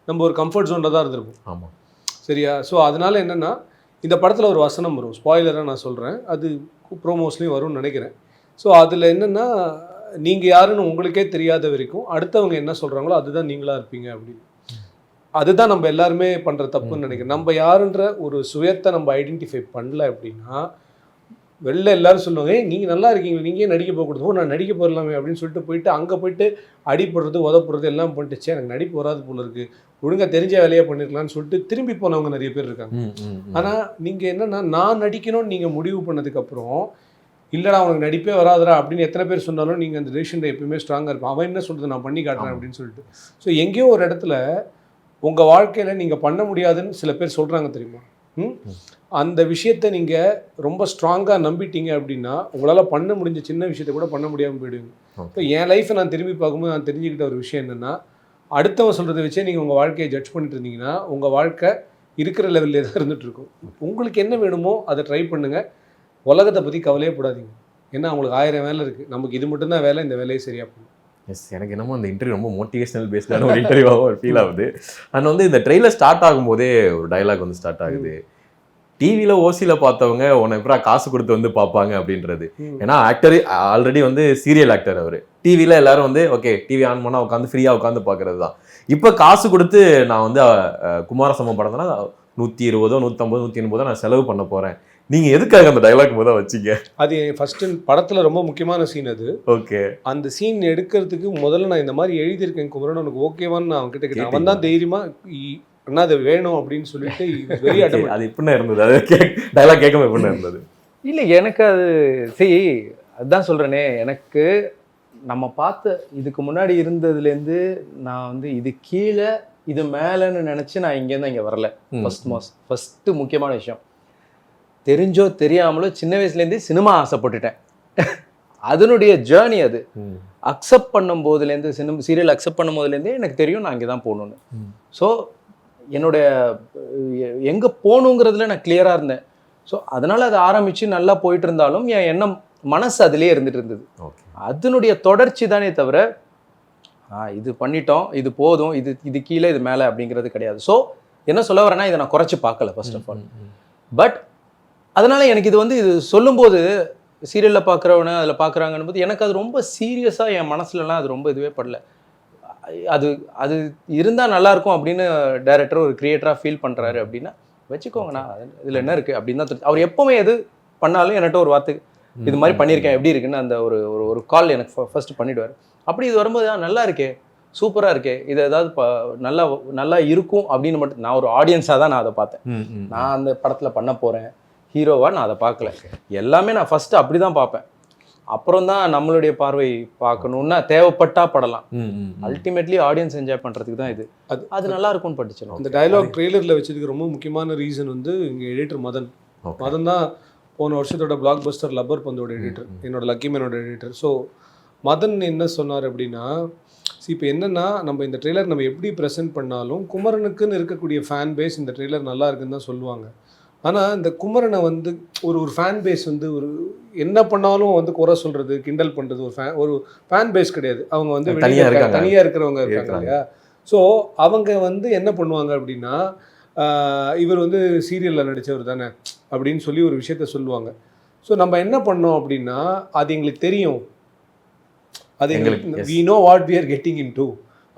நம்ம ஒரு கம்ஃபர்ட் ஜோனில் தான் இருந்திருப்போம். ஆமாம், சரியா? ஸோ அதனால் என்னென்னா, இந்த படத்தில் ஒரு வசனம் வரும், ஸ்பாயிலராக நான் சொல்கிறேன், அது ப்ரோமோஸ்லேயும் வரும்னு நினைக்கிறேன். ஸோ அதில் என்னென்னா, நீங்கள் யாருன்னு உங்களுக்கே தெரியாத வரைக்கும் அடுத்தவங்க என்ன சொல்கிறாங்களோ அதுதான் நீங்களாக இருப்பீங்க அப்படின்னு. அதுதான் நம்ம எல்லாருமே பண்ணுற தப்புன்னு நினைக்கிறேன். நம்ம யாருன்ற ஒரு சுயத்தை நம்ம ஐடென்டிஃபை பண்ணல அப்படின்னா, வெளில எல்லாரும் சொல்லுவாங்க, நீங்கள் நல்லா இருக்கீங்க, நீங்கள் ஏன் நடிக்க போகக்கூடாது, நான் நடிக்க போடலாமே அப்படின்னு சொல்லிட்டு போயிட்டு அங்கே போயிட்டு அடிப்படுறது உதப்படுறது எல்லாம் பண்ணிட்டுச்சே, எனக்கு நடிப்பு வராது போல இருக்குது, ஒழுங்காக தெரிஞ்ச வேலையை பண்ணிருக்கலாம்னு சொல்லிட்டு திரும்பி போனவங்க நிறைய பேர் இருக்காங்க. ஆனால் நீங்கள் என்னென்னா, நான் நடிக்கணும்னு நீங்கள் முடிவு பண்ணதுக்கப்புறம், இல்லைடா அவனுக்கு நடிப்பே வராதுடா அப்படின்னு எத்தனை பேர் சொன்னாலும் நீங்கள் அந்த டிசிஷனில் எப்பயுமே ஸ்ட்ராங்காக இருப்போம். அவன் என்ன சொல்கிறது, நான் பண்ணி காட்டுறேன் அப்படின்னு சொல்லிட்டு. ஸோ எங்கேயோ ஒரு இடத்துல உங்கள் வாழ்க்கையில் நீங்கள் பண்ண முடியாதுன்னு சில பேர் சொல்கிறாங்க தெரியுமா. அந்த விஷயத்தை நீங்கள் ரொம்ப ஸ்ட்ராங்காக நம்பிட்டீங்க அப்படின்னா உங்களால் பண்ண முடிஞ்ச சின்ன விஷயத்தை கூட பண்ண முடியாமல் போயிடுவீங்க. இப்போ என் லைஃப்பை நான் திரும்பி பார்க்கும்போது நான் தெரிஞ்சுக்கிட்ட ஒரு விஷயம் என்னென்னா, அடுத்தவன் சொல்கிறத வச்சே நீங்கள் உங்கள் வாழ்க்கையை ஜட்ஜ் பண்ணிட்டு இருந்தீங்கன்னா உங்கள் வாழ்க்கை இருக்கிற லெவல்லே தான் இருந்துகிட்ருக்கும். உங்களுக்கு என்ன வேணுமோ அதை ட்ரை பண்ணுங்கள். உலகத்தை பற்றி கவலையே போடாதீங்க. ஏன்னா அவங்களுக்கு 1000 வேலை இருக்குது. நமக்கு இது மட்டும்தான் வேலை, இந்த வேலையை சரியாக பண்ணும். எஸ், எனக்கு என்னமோ அந்த இன்டர்வியூ ரொம்ப மோட்டிவேஷனல் பேஸ்டான ஒரு இன்டர்வியூவாக ஒரு ஃபீல் ஆகுது. அண்ட் வந்து இந்த ட்ரெயிலர் ஸ்டார்ட் ஆகும்போதே ஒரு டயலாக் வந்து ஸ்டார்ட் ஆகுது, டிவியில் ஓசியில் பார்த்தவங்க உன்னை எப்படா காசு கொடுத்து வந்து பார்ப்பாங்க அப்படின்றது. ஏன்னா ஆக்டர் ஆல்ரெடி வந்து சீரியல் ஆக்டர் அவர். டிவியில் எல்லாரும் வந்து ஓகே டிவி ஆன் பண்ணால் உட்காந்து ஃப்ரீயாக உட்காந்து பார்க்கறது தான். இப்போ காசு கொடுத்து நான் வந்து குமாரசம்பவம் படம்னா 120, 150, 180 நான் செலவு பண்ண போகிறேன். நீங்கள் எதுக்காக அந்த டைலாக் முதல் வச்சிங்க? அது ஃபர்ஸ்ட் படத்தில் ரொம்ப முக்கியமான சீன் அது. ஓகே, அந்த சீன் எடுக்கிறதுக்கு முதல்ல நான் இந்த மாதிரி எழுதியிருக்கேன் குமரன், உனக்கு ஓகேவான்னு நான் அவன்கிட்ட கேட்டேன். அவன் தான் தைரியமா அண்ணா அது வேணும் அப்படின்னு சொல்லிட்டு வெரி அடம். அது எப்படின்னா இருந்தது, அது டைலாக் கேட்காம எப்படின்னா இருந்தது? இல்லை எனக்கு அது சரி அதுதான் சொல்கிறேனே, எனக்கு நம்ம பார்த்த இதுக்கு முன்னாடி இருந்ததுலேருந்து நான் வந்து இது கீழே இது மேலேன்னு நினச்சி நான் இங்கேருந்து இங்கே வரல. ஃபஸ்ட்டு முக்கியமான விஷயம், தெரிஞ்சோ தெரியாமலோ சின்ன வயசுலேருந்தே சினிமா ஆசைப்பட்டுட்டேன். அதனுடைய ஜேர்னி அது. அக்செப்ட் பண்ணும் போதுலேருந்து சீரியல் அக்செப்ட் பண்ணும் போதுலேருந்தே எனக்கு தெரியும் நான் இங்கே தான் போகணுன்னு. ஸோ என்னுடைய எங்கே போகணுங்கிறதுல நான் கிளியராக இருந்தேன். ஸோ அதனால் அது ஆரம்பித்து நல்லா போயிட்டு இருந்தாலும் என் எண்ணம் மனசு அதிலே இருந்துட்டு இருந்தது. அதனுடைய தொடர்ச்சி தானே தவிர இது பண்ணிட்டோம் இது போதும் இது கீழே இது மேலே அப்படிங்கிறது கிடையாது. ஸோ என்ன சொல்ல வரேன்னா இதை நான் குறைச்சி பார்க்கல ஃபர்ஸ்ட் ஆஃப் ஆல். பட் அதனால் எனக்கு இது வந்து இது சொல்லும்போது சீரியலில் பார்க்குறவன அதில் பார்க்குறாங்கன்னு போது எனக்கு அது ரொம்ப சீரியஸாக என் மனசுலலாம் அது ரொம்ப இதுவே படல. அது அது இருந்தால் நல்லாயிருக்கும் அப்படின்னு டைரக்டர் ஒரு கிரியேட்டராக ஃபீல் பண்ணுறாரு அப்படின்னா வச்சுக்கோங்கண்ணா, இதில் என்ன இருக்குது அப்படின்னு தான் தெரியும். அவர் எப்போவுமே எது பண்ணாலும் என்கிட்ட ஒரு வார்த்தை இது மாதிரி பண்ணியிருக்கேன் எப்படி இருக்குன்னு அந்த ஒரு ஒரு கால் எனக்கு ஃபர்ஸ்ட் பண்ணிவிடுவார். அப்படி இது வரும்போது நல்லா இருக்கே, சூப்பராக இருக்கே, இது ஏதாவது நல்லா இருக்கும் அப்படின்னு மட்டும் நான் ஒரு ஆடியன்ஸாக தான் நான் அதை பார்த்தேன். நான் அந்த படத்தில் பண்ண போகிறேன் ஹீரோவாக நான் அதை பார்க்கல. எல்லாமே நான் ஃபஸ்ட்டு அப்படி தான் பார்ப்பேன். அப்புறம் தான் நம்மளுடைய பார்வை பார்க்கணுன்னா தேவைப்பட்டா படலாம். அல்டிமேட்லி ஆடியன்ஸ் என்ஜாய் பண்ணுறதுக்கு தான் இது. அது நல்லா இருக்கும்னு பட்டுச்சு. அந்த டயலாக் ட்ரெய்லரில் வச்சதுக்கு ரொம்ப முக்கியமான ரீசன் வந்து இங்கே எடிட்டர் மதன் தான் போன வருஷத்தோட பிளாக் பஸ்டர் லப்பர் பந்தோட எடிட்டர், என்னோட லக்கி மேனோட எடிட்டர். ஸோ மதன் என்ன சொன்னார் அப்படின்னா, இப்போ என்னென்னா நம்ம இந்த ட்ரெய்லர் நம்ம எப்படி ப்ரெசென்ட் பண்ணாலும் குமரனுக்குன்னு இருக்கக்கூடிய ஃபேன் பேஸ் இந்த ட்ரெய்லர் நல்லா இருக்குன்னு தான் சொல்லுவாங்க. ஆனால் இந்த குமரனை வந்து ஒரு ஃபேன் பேஸ் வந்து ஒரு என்ன பண்ணாலும் வந்து குறை சொல்கிறது கிண்டல் பண்ணுறது ஒரு ஃபேன் பேஸ் கிடையாது. அவங்க வந்து தனியாக இருக்கிறவங்க இருக்காங்க இல்லையா. ஸோ அவங்க வந்து என்ன பண்ணுவாங்க அப்படின்னா, இவர் வந்து சீரியலில் நடித்தவர் தானே அப்படின்னு சொல்லி ஒரு விஷயத்த சொல்லுவாங்க. ஸோ நம்ம என்ன பண்ணோம் அப்படின்னா, அது எங்களுக்கு தெரியும், அது எங்களுக்கு we know what we are getting into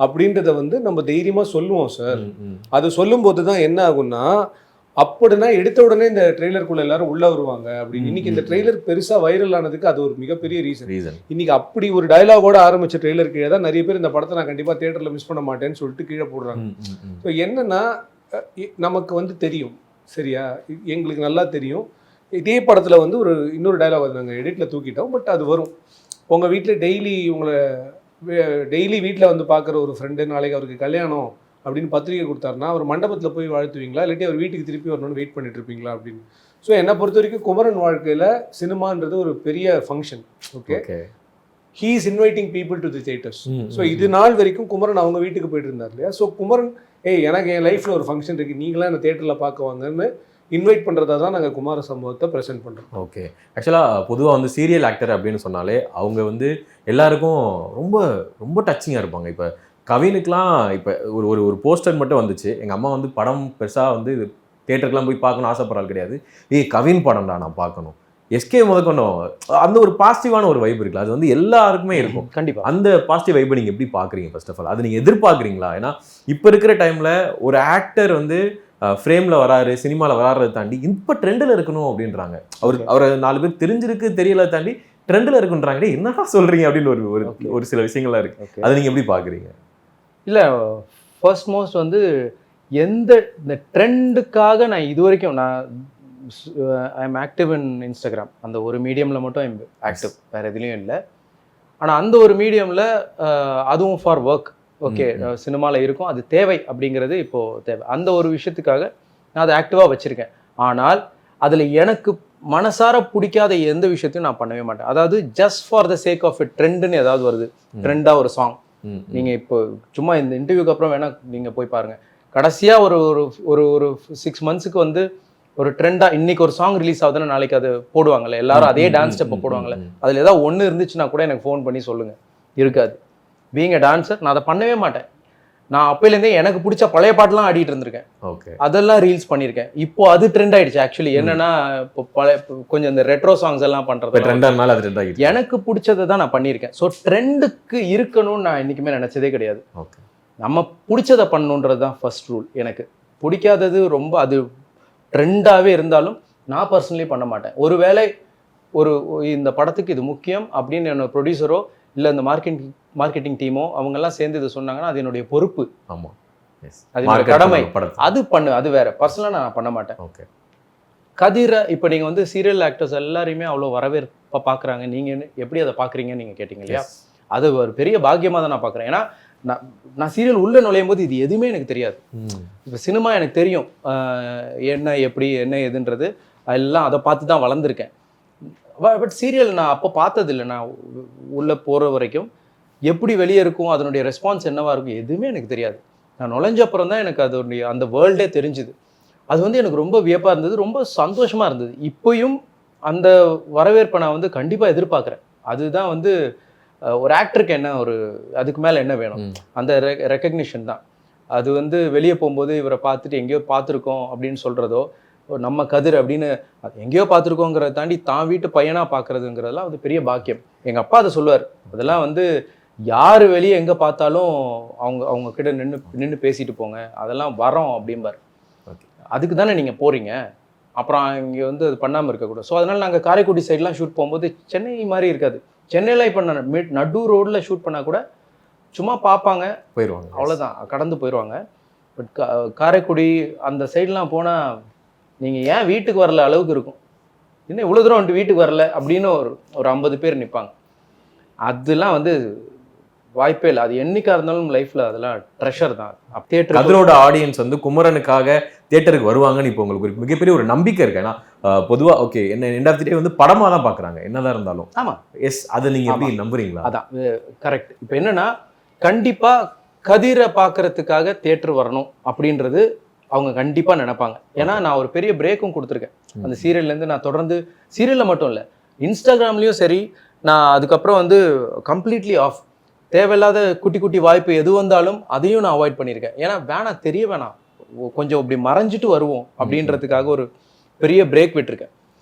அப்படின்றத வந்து நம்ம தைரியமாக சொல்லுவோம் சார். அது சொல்லும்போது தான் என்ன ஆகும்னா, அப்படின்னா எடுத்த உடனே இந்த ட்ரெய்லருக்குள்ள எல்லாரும் உள்ள வருவாங்க அப்படின்னு. இன்னைக்கு இந்த ட்ரெய்லர் பெருசாக வைரல் ஆனதுக்கு அது ஒரு மிகப்பெரிய ரீசன். இன்னைக்கு அப்படி ஒரு டயலாகோட ஆரம்பிச்ச ட்ரெய்லர் கீழே தான் நிறைய பேர் இந்த படத்தை நான் கண்டிப்பாக தியேட்டரில் மிஸ் பண்ண மாட்டேன்னு சொல்லிட்டு கீழே போடுறாங்க. ஸோ என்னன்னா, நமக்கு வந்து தெரியும் சரியா, எங்களுக்கு நல்லா தெரியும். இதே படத்தில் வந்து இன்னொரு டயலாக் வந்து நாங்கள் எடிட்டில் தூக்கிட்டோம். பட் அது வரும். உங்கள் வீட்டில் டெய்லி வீட்டில் வந்து பார்க்குற ஒரு ஃப்ரெண்டு நாளைக்கு அவருக்கு கல்யாணம் அப்படின்னு பத்திரிக்கை கொடுத்தாருன்னா அவர் மண்டபத்தில் போய் வாழ்த்துவீங்களா, இல்லாட்டி அவர் வீட்டுக்கு திருப்பி வரணும்னு வெயிட் பண்ணிட்டு இருப்பீங்களா அப்படின்னு. ஸோ என்னை பொறுத்த வரைக்கும் குமரன் வாழ்க்கையில் சினிமான்றது ஒரு பெரிய function. Okay, he is inviting people to the theatres. So இது நாள் வரைக்கும் குமரன் அவங்க வீட்டுக்கு போயிட்டு இருந்தார் இல்லையா. ஸோ குமரன் எனக்கு என் லைஃப்பில் ஒரு ஃபங்க்ஷன் இருக்குது, நீங்களாம் என்ன தியேட்டரில் பார்க்க வாங்கன்னு இன்வைட் பண்ணுறதா தான் நாங்கள் குமார சம்பவத்தை ப்ரெசென்ட் பண்ணுறோம். ஓகே, ஆக்சுவலாக பொதுவாக வந்து சீரியல் ஆக்டர் அப்படின்னு சொன்னாலே அவங்க வந்து எல்லாருக்கும் ரொம்ப ரொம்ப டச்சிங்காக இருப்பாங்க. இப்போ கவினுக்கெலாம் இப்போ ஒரு போஸ்டர் மட்டும் வந்துச்சு. எங்கள் அம்மா வந்து படம் பெருசாக வந்து தியேட்டருக்குலாம் போய் பார்க்கணும்னு ஆசைப்படுறாள் கிடையாது. கவின் படம்டா நான் பார்க்கணும், எஸ்கே முதற்கொண்டும் அந்த ஒரு பாசிட்டிவான ஒரு வைப் இருக்குல்ல, அது வந்து எல்லாருக்குமே இருக்கும். கண்டிப்பாக அந்த பாசிட்டிவ் வைப்பை நீங்கள் எப்படி பார்க்குறீங்க? ஃபர்ஸ்ட் ஆஃப் ஆல் அது நீங்கள் எதிர்பார்க்குறீங்களா? ஏன்னா இப்போ இருக்கிற டைமில் ஒரு ஆக்டர் வந்து ஃப்ரேமில் வராரு, சினிமாவில் வராறதை தாண்டி இப்போ ட்ரெண்டில் இருக்கணும் அப்படின்றாங்க. அவரை 4 பேர் தெரிஞ்சிருக்கு தெரியல தாண்டி ட்ரெண்டில் இருக்குன்றாங்க. என்னடா சொல்கிறீங்க அப்படின்னு ஒரு சில விஷயங்கள்லாம் இருக்குது. அதை நீங்கள் எப்படி பார்க்குறீங்க? இல்லை, ஃபர்ஸ்ட் மோஸ்ட் வந்து இந்த ட்ரெண்டுக்காக நான் இது வரைக்கும் I am active in Instagram. அந்த ஒரு மீடியமில் மட்டும் ஐம் ஆக்டிவ், வேறு எதுலேயும் இல்லை. ஆனால் அந்த ஒரு மீடியமில் அதுவும் ஃபார் ஒர்க். ஓகே, சினிமாவில் இருக்கும், அது தேவை அப்படிங்கிறது இப்போது தேவை. அந்த ஒரு விஷயத்துக்காக நான் அதை ஆக்டிவாக வச்சுருக்கேன். ஆனால் அதில் எனக்கு மனசார பிடிக்காத எந்த விஷயத்தையும் நான் பண்ணவே மாட்டேன். அதாவது just for the sake of it ட்ரெண்டுன்னு ஏதாவது வருது, ட்ரெண்டாக ஒரு சாங், நீங்கள் இப்போ சும்மா இந்த இன்டர்வியூக்கு அப்புறம் வேணால் நீங்கள் போய் பாருங்கள். கடைசியாக ஒரு 6 மந்த்ஸுக்கு வந்து ஒரு ட்ரெண்டாக இன்னைக்கு ஒரு சாங் ரிலீஸ் ஆகுதுன்னா நாளைக்கு அது போடுவாங்கல்ல, எல்லாரும் அதே டான்ஸ் ஸ்டெப்பை போடுவாங்கல்ல, அதில் ஏதாவது ஒன்று இருந்துச்சுன்னா கூட எனக்கு ஃபோன் பண்ணி சொல்லுங்கள். இருக்காது. பீங் அ டான்சர் நான் அதை பண்ணவே மாட்டேன். நான் அப்பையிலேருந்தே எனக்கு பிடிச்ச பழைய பாட்டுலாம் ஆடிட்டு இருந்திருக்கேன். ஓகே. அதெல்லாம் ரீல்ஸ் பண்ணியிருக்கேன். இப்போ அது ட்ரெண்ட் ஆயிடுச்சு. ஆக்சுவலி என்னன்னா இப்போ கொஞ்சம் இந்த ரெட்ரோ சாங்ஸ் எல்லாம் இப்போ பண்றது ட்ரெண்டானால அது ட்ரெண்ட் ஆகிடுச்சு. எனக்கு பிடிச்சதை தான் நான் பண்ணியிருக்கேன். ஸோ ட்ரெண்டுக்கு இருக்கணும்னு நான் என்றைக்குமே நினச்சதே கிடையாது. ஓகே. நம்ம பிடிச்சதை பண்ணணுன்றது தான் ஃபர்ஸ்ட் ரூல். எனக்கு பிடிக்காதது ரொம்ப அது ட்ரெண்டாகவே இருந்தாலும் நான் பர்சனலி பண்ண மாட்டேன். ஒருவேளை இந்த படத்துக்கு இது முக்கியம் அப்படின்னு என்னோட ப்ரொடியூசரோ இல்லை இந்த மார்க்கெட்டிங் டீமோ அவங்கெல்லாம் சேர்ந்து இது சொன்னாங்கன்னா அது என்னுடைய பொறுப்பு. ஆமாம். எஸ். அது என்னோட கடமை. படத்தை அது அது வேற. பர்சனலாக நான் பண்ண மாட்டேன். ஓகே. கதிரை இப்போ நீங்கள் வந்து சீரியல் ஆக்டர்ஸ் எல்லாரையுமே அவ்வளோ வரவேற்பை பார்க்குறாங்க. நீங்கள் எப்படி அதை பார்க்குறீங்கன்னு நீங்கள் கேட்டிங்க இல்லையா? அது ஒரு பெரிய பாக்கியமாக தான் நான் பார்க்குறேன். ஏன்னா நான் சீரியல் உள்ளே நுழையும் போது இது எதுவுமே எனக்கு தெரியாது. இப்போ சினிமா எனக்கு தெரியும் என்ன எப்படி என்ன எதுன்றது எல்லாம் அதை பார்த்து தான் வளர்ந்துருக்கேன். பட் சீரியல் நான் அப்போ பார்த்ததில்லை. நான் உள்ளே போகிற வரைக்கும் எப்படி வெளியே இருக்கும், அதனுடைய ரெஸ்பான்ஸ் என்னவாக இருக்கும் எதுவுமே எனக்கு தெரியாது. நான் நுழைஞ்ச அப்புறம் தான் எனக்கு அதனுடைய அந்த வேர்ல்டே தெரிஞ்சுது. அது வந்து எனக்கு ரொம்ப வியப்பாக இருந்தது, ரொம்ப சந்தோஷமாக இருந்தது. இப்போயும் அந்த வரவேற்பை நான் வந்து கண்டிப்பாக எதிர்பார்க்குறேன். அதுதான் வந்து ஒரு ஆக்டருக்கு என்ன அதுக்கு மேலே என்ன வேணும், அந்த ரெக்கக்னிஷன் தான். அது வந்து வெளியே போகும்போது இவரை பார்த்துட்டு எங்கேயோ பார்த்துருக்கோம் அப்படின்னு சொல்கிறதோ, நம்ம கதிர் அப்படின்னு அது எங்கேயோ பார்த்துருக்கோங்கிறத தாண்டி தான் வீட்டு பையனாக பார்க்குறதுங்கிறதெல்லாம் அது பெரிய பாக்கியம். எங்கள் அப்பா அதை சொல்லுவார். அதெல்லாம் வந்து யார் வெளியே எங்கே பார்த்தாலும் அவங்க கிட்ட நின்று பேசிட்டு போங்க, அதெல்லாம் வரோம் அப்படிம்பார். அதுக்கு தானே நீங்கள் போகிறீங்க, அப்புறம் இங்கே வந்து அது பண்ணாமல் இருக்கக்கூடாது. ஸோ அதனால் நாங்கள் காரைக்குடி சைட்லாம் ஷூட் போகும்போது சென்னை மாதிரி இருக்காது. சென்னையில் இப்போ நடு ரோடில் ஷூட் பண்ணால் கூட சும்மா பார்ப்பாங்க, போயிடுவாங்க, அவ்வளோதான், கடந்து போயிடுவாங்க. பட் காரைக்குடி அந்த சைட்லாம் போனால் நீங்கள் ஏன் வீட்டுக்கு வரல அளவுக்கு இருக்கும். இன்னும் இவ்வளோ தூரம் வந்துட்டு வீட்டுக்கு வரல அப்படின்னு ஒரு 50 பேர் நிற்பாங்க. அதெல்லாம் வந்து வாய்ப்பே இல்லை. அது என்னைக்கா இருந்தாலும் லைஃப்ல அதெல்லாம் ட்ரெஷர் தான். தியேட்டர் கதிரோட ஆடியன்ஸ் வந்து குமரனுக்காக தியேட்டருக்கு வருவாங்கன்னு இப்போ உங்களுக்கு ஒரு மிகப்பெரிய ஒரு நம்பிக்கை இருக்கு. ஏன்னா பொதுவாக ஓகே என்ன எண்ட் ஆஃப் தி டே வந்து படமாக தான் பார்க்குறாங்க என்னதான் இருந்தாலும். ஆமாம். எஸ், அதை நீங்கள் எப்படி நம்புறீங்களா? அதான் கரெக்ட். இப்போ என்னன்னா கண்டிப்பாக கதிரை பார்க்கறதுக்காக தியேட்டர் வரணும் அப்படின்றது அவங்க கண்டிப்பாக நினைப்பாங்க. ஏன்னா நான் ஒரு பெரிய பிரேக்கும் கொடுத்துருக்கேன் அந்த சீரியல்லேருந்து. நான் தொடர்ந்து சீரியலில் மட்டும் இல்லை, இன்ஸ்டாகிராம்லேயும் சரி, நான் அதுக்கப்புறம் வந்து கம்ப்ளீட்லி ஆஃப். தேவையில்லாத குட்டி குட்டி வாய்ப்பு எது வந்தாலும் அதையும் நான் அவாய்ட் பண்ணியிருக்கேன். ஏன்னா வேணாம், தெரிய வேணாம், கொஞ்சம் இப்படி மறைஞ்சிட்டு வருவோம் அப்படின்றதுக்காக ஒரு பெரிய பிரேக் விட்டுருக்கேன்.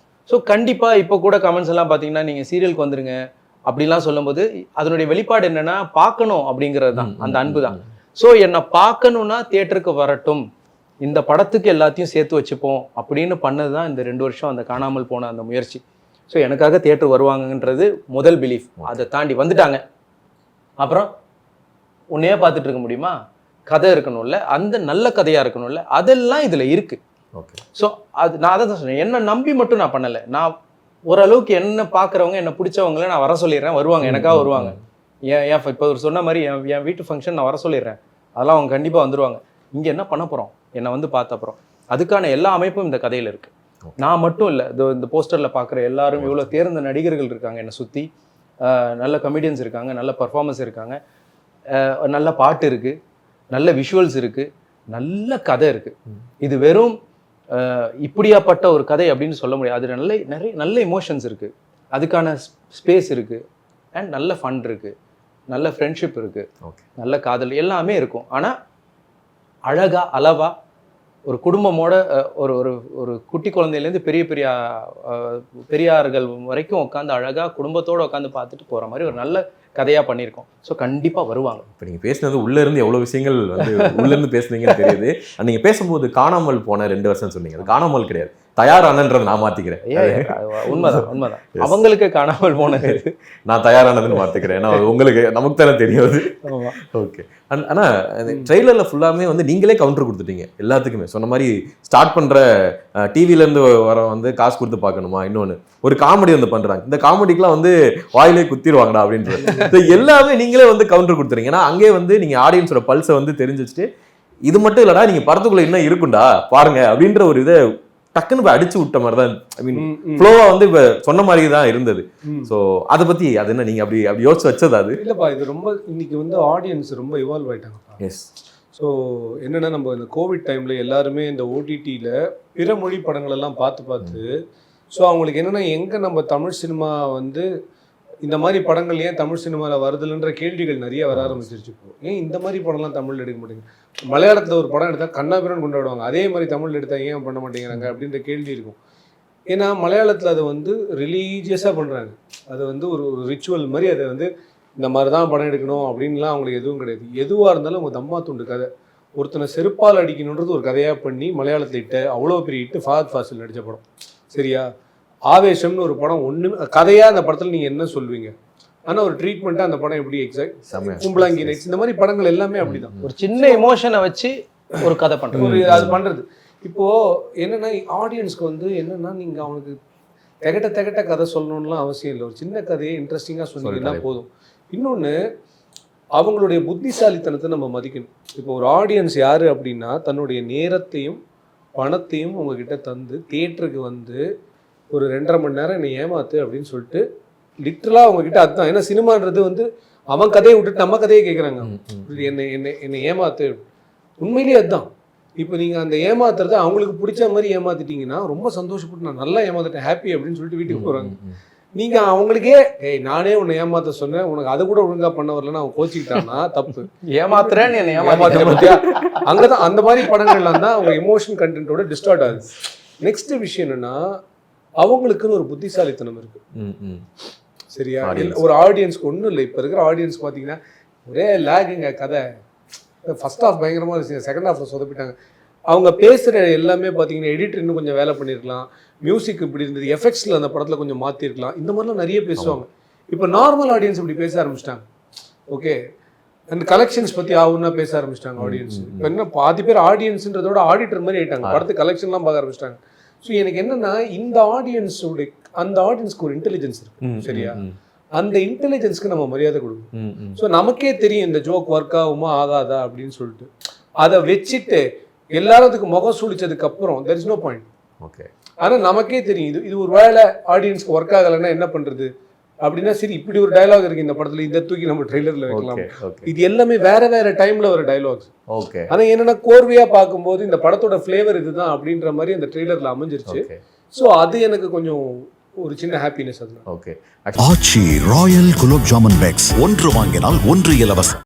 ஸோ கண்டிப்பாக இப்போ கூட கமெண்ட்ஸ் எல்லாம் பார்த்தீங்கன்னா நீங்கள் சீரியலுக்கு வந்துருங்க அப்படிலாம் சொல்லும்போது அதனுடைய வெளிப்பாடு என்னென்னா பார்க்கணும் அப்படிங்கிறது தான், அந்த அன்பு தான். ஸோ என்னை பார்க்கணுன்னா தியேட்டருக்கு வரட்டும், இந்த படத்துக்கு எல்லாத்தையும் சேர்த்து வச்சுப்போம் அப்படின்னு பண்ணது தான் இந்த 2 வருஷம் அந்த காணாமல் போன அந்த முயற்சி. ஸோ எனக்காக தியேட்டர் வருவாங்கன்றது முதல் பிலீஃப். அதை தாண்டி வந்துட்டாங்க. அப்புறம் உன்னையே பார்த்துட்டு இருக்க முடியுமா? கதை இருக்கணும்ல, அந்த நல்ல கதையாக இருக்கணும்ல, அதெல்லாம் இதில் இருக்குது. ஓகே. ஸோ நான் அதை தான் சொன்னேன். என்னை நம்பி மட்டும் நான் பண்ணலை. நான் ஓரளவுக்கு என்ன பார்க்குறவங்க, என்ன பிடிச்சவங்கள நான் வர சொல்லிடுறேன், வருவாங்க, எனக்காக வருவாங்க. ஏன் இப்போ சொன்ன மாதிரி என் வீட்டு ஃபங்க்ஷன் நான் வர சொல்லிடுறேன், அதெல்லாம் அவங்க கண்டிப்பாக வந்துடுவாங்க. இங்கே என்ன பண்ண போகிறோம், என்னை வந்து பார்த்த அப்புறம் அதுக்கான எல்லா அமைப்பும் இந்த கதையில் இருக்குது. நான் மட்டும் இல்லை, இந்த போஸ்டரில் பார்க்குற எல்லாரும் இவ்வளோ தேர்ந்த நடிகர்கள் இருக்காங்க என்னை சுற்றி, நல்ல கமெடியன்ஸ் இருக்காங்க, நல்ல பர்ஃபார்மன்ஸ் இருக்காங்க, நல்ல பாட்டு இருக்குது, நல்ல விஷுவல்ஸ் இருக்குது, நல்ல கதை இருக்குது. இது வெறும் இப்படியாப்பட்ட ஒரு கதை அப்படின்னு சொல்ல முடியாது. அது நிறைய நல்ல எமோஷன்ஸ் இருக்குது, அதுக்கான ஸ்பேஸ் இருக்குது, அண்ட் நல்ல ஃபன் இருக்குது, நல்ல ஃப்ரெண்ட்ஷிப் இருக்குது, நல்ல காதல் எல்லாமே இருக்கும். ஆனால் அழகா அளவா ஒரு குடும்பமோட ஒரு ஒரு ஒரு குட்டி குழந்தையிலேருந்து பெரியார்கள் வரைக்கும் உட்காந்து அழகாக குடும்பத்தோடு உட்காந்து பார்த்துட்டு போகிற மாதிரி ஒரு நல்ல கதையாக பண்ணியிருக்கோம். ஸோ கண்டிப்பாக வருவாங்க. இப்போ நீங்கள் பேசினது உள்ளேருந்து எவ்வளோ விஷயங்கள் வந்து உள்ளேருந்து பேசுனீங்கன்னு தெரியுது. நீங்கள் பேசும்போது காணாமல் போன 2 வருஷம் சொன்னீங்க. அது காணாமல் கிடையாது, தயாரானன்றதை நான் மாற்றிக்கிறேன். உண்மைதான். அவங்களுக்கு காணாமல் போனது, நான் தயாரானதுன்னு மாற்றிக்கிறேன். ஏன்னா உங்களுக்கு நமக்கு தானே தெரியாது. ஓகே. ஆனால் ட்ரெய்லரில் ஃபுல்லாமே வந்து நீங்களே கவுண்டர் கொடுத்துட்டீங்க எல்லாத்துக்குமே. சொன்ன மாதிரி ஸ்டார்ட் பண்ணுற டிவிலேருந்து வர வந்து காசு கொடுத்து பார்க்கணுமா, இன்னொன்று ஒரு காமெடி வந்து பண்ணுறாங்க, இந்த காமெடிக்கெலாம் வந்து வாயிலே குத்திடுவாங்கடா அப்படின்றது எல்லாமே நீங்களே வந்து கவுண்டர் கொடுத்துறீங்க. ஏன்னா அங்கே வந்து நீங்கள் ஆடியன்ஸோட பல்ஸை வந்து தெரிஞ்சு வச்சுட்டு இது மட்டும் இல்லடா நீங்கள் படத்துக்குள்ளே இன்னும் இருக்குண்டா பாருங்க அப்படின்ற ஒரு இதை டக்குன்னு போய் அடிச்சு விட்ட மாதிரி தான். ஐ மீன் ஃப்ளோவா வந்து இப்போ சொன்ன மாதிரி தான் இருந்தது. ஸோ அதை பற்றி அது என்ன நீங்கள் அப்படி யோசிச்சு வச்சது? அது இல்லைப்பா, இது ரொம்ப இன்னைக்கு வந்து ஆடியன்ஸ் ரொம்ப இவால்வ் ஆகிட்டாங்கப்பா. எஸ். ஸோ என்னென்னா நம்ம இந்த கோவிட் டைமில் எல்லாருமே இந்த ஓடிடியில் பிற மொழி படங்கள் எல்லாம் பார்த்து ஸோ அவங்களுக்கு என்னென்னா எங்கே நம்ம தமிழ் சினிமா வந்து இந்த மாதிரி படங்கள் ஏன் தமிழ் சினிமாவில் வருதுன்ற கேள்விகள் நிறைய வர ஆரம்பிச்சிருச்சு. இப்போ ஏன் இந்த மாதிரி படம்லாம் தமிழில் எடுக்க மாட்டேங்குது? மலையாளத்தில் ஒரு படம் எடுத்தால் கண்ணாபிரான் கொண்டாடுவாங்க, அதே மாதிரி தமிழ் எடுத்தால் ஏன் பண்ண மாட்டேங்கிறாங்க அப்படின்ற கேள்வி இருக்கும். ஏன்னா மலையாளத்தில் அதை வந்து ரிலீஜியஸாக பண்ணுறாங்க. அது வந்து ஒரு ரிச்சுவல் மாதிரி, அதை வந்து இந்த மாதிரி தான் படம் எடுக்கணும் அப்படின்லாம் அவங்களுக்கு எதுவும் கிடையாது. எதுவாக இருந்தாலும் அவங்க தம்மா துண்டு கதை, ஒருத்தனை செருப்பால் அடிக்கணுன்றது ஒரு கதையாக பண்ணி மலையாளத்தில் இட்டு அவ்வளோ பெரிய இட்டு ஃபஹத் ஃபாசில் நடித்த படம். சரியா? ஆவேசம்னு ஒரு படம், ஒன்று கதையாக அந்த படத்தில் நீங்கள் என்ன சொல்வீங்க, ஆனால் ஒரு ட்ரீட்மெண்ட்டாக அந்த படம் எப்படி எக்ஸாக்ட் கும்பலாங்கி நைட்ஸ் இந்த மாதிரி படங்கள் எல்லாமே அப்படிதான். ஒரு சின்ன எமோஷனை வச்சு ஒரு கதை பண்ணுறது, ஒரு அது பண்ணுறது. இப்போது என்னென்னா ஆடியன்ஸ்க்கு வந்து என்னென்னா நீங்கள் அவனுக்கு திகட்ட கதை சொல்லணும்லாம் அவசியம் இல்லை. ஒரு சின்ன கதையை இன்ட்ரெஸ்டிங்காக சொன்னீங்கன்னா போதும். இன்னொன்று, அவங்களுடைய புத்திசாலித்தனத்தை நம்ம மதிக்கணும். இப்போ ஒரு ஆடியன்ஸ் யார் அப்படின்னா தன்னுடைய நேரத்தையும் பணத்தையும் உங்ககிட்ட தந்து தியேட்டருக்கு வந்து ஒரு 2.5 மணி நேரம் என்னை ஏமாத்து அப்படின்னு சொல்லிட்டு லிட்டரலாக அவங்ககிட்ட அதுதான். ஏன்னா சினிமான்றது வந்து அவன் கதையை விட்டுட்டு நம்ம கதையை கேட்குறாங்க. என்னை ஏமாத்து, உண்மையிலேயே அதுதான். இப்போ நீங்கள் அந்த ஏமாத்துறத அவங்களுக்கு பிடிச்ச மாதிரி ஏமாத்திட்டீங்கன்னா ரொம்ப சந்தோஷப்பட்டு நான் நல்லா ஏமாத்திட்டேன் ஹாப்பி அப்படின்னு சொல்லிட்டு வீட்டுக்கு போகிறாங்க. நீங்கள் அவங்களுக்கே நானே உன்னை ஏமாத்த சொன்னேன், உனக்கு அதை கூட ஒழுங்காக பண்ண வரலன்னு அவன் கோச்சிக்கிட்டான்னா தப்பு. ஏமாத்துறேன்னு என்னை ஏமாத்த பற்றியா அங்கே தான் அந்த மாதிரி படங்கள்லாம் தான் அவங்க எமோஷன் கண்டென்ட்டோட டிஸ்டார்ட் ஆகுது. நெக்ஸ்ட் விஷயம் என்னென்னா, அவங்களுக்குன்னு ஒரு புத்திசாலித்தனம் இருக்குது. சரியா? ஒரு ஆடியன்ஸ்க்கு ஒன்றும் இல்லை. இப்போ இருக்கிற ஆடியன்ஸ் பார்த்தீங்கன்னா ஒரே லேகுங்க கதை, ஃபர்ஸ்ட் ஹாஃப் பயங்கரமாக இருந்துச்சு, செகண்ட் ஹாஃபில் சொதப்பிட்டாங்க. அவங்க பேசுகிற எல்லாமே பார்த்தீங்கன்னா எடிட்டர் இன்னும் கொஞ்சம் வேலை பண்ணியிருக்கலாம், மியூசிக் இப்படி இருந்தது, எஃபெக்ட்ஸில் அந்த படத்தில் கொஞ்சம் மாற்றிருக்கலாம், இந்த மாதிரிலாம் நிறைய பேசுவாங்க. இப்போ நார்மல் ஆடியன்ஸ் இப்படி பேச ஆரம்பிச்சிட்டாங்க. ஓகே, அந்த கலெக்ஷன்ஸ் பற்றி ஆகுன்னா பேச ஆரம்பிச்சிட்டாங்க ஆடியன்ஸ். இப்போ என்ன பாதி பேர் ஆடியன்ஸுன்றதோட ஆடிட்டர் மாதிரி ஆகிட்டாங்க, படத்து கலெக்ஷன்லாம் பார்க்க ஆரம்பிச்சிட்டாங்க. ஸோ எனக்கு என்னென்னா இந்த ஆடியன்ஸோட அந்த ஆடியன்ஸ்க்கு ஒரு இன்டெலிஜென்ஸ் இருக்குது. சரியா? அந்த இன்டெலிஜென்ஸ்க்கு நம்ம மரியாதை கொடுக்கணும். ஸோ நமக்கே தெரியும் இந்த ஜோக் ஒர்க் ஆகுமா ஆகாதா அப்படின்னு சொல்லிட்டு அதை வச்சுட்டு எல்லாரும் அதுக்கு முகம் சுழிச்சதுக்கு அப்புறம் there is no point. Okay, ஆனால் நமக்கே தெரியும் இது ஒரு வேளை ஆடியன்ஸ்க்கு ஒர்க் ஆகலைன்னா என்ன பண்ணுறது அப்படின்னா, சரி இப்படி ஒரு டயலாக் இருக்கு இந்த படத்தில், இந்த தூக்கி நம்ம ட்ரெய்லரில் வைக்கலாம். இது எல்லாமே வேற டைமில் வர டைலாக்ஸ். ஓகே, ஆனால் என்னென்னா கோர்வையாக பார்க்கும்போது இந்த படத்தோட ஃப்ளேவர் இதுதான் அப்படின்ற மாதிரி அந்த ட்ரெய்லரில் அமைஞ்சிருச்சு. ஸோ அது எனக்கு கொஞ்சம் ஒரு சின்ன ஹாப்பினஸ். அது ஆச்சி ராயல் குலோப் ஜாமுன் பேக்ஸ், ஒன்று வாங்கினால் ஒன்று இலவசம்.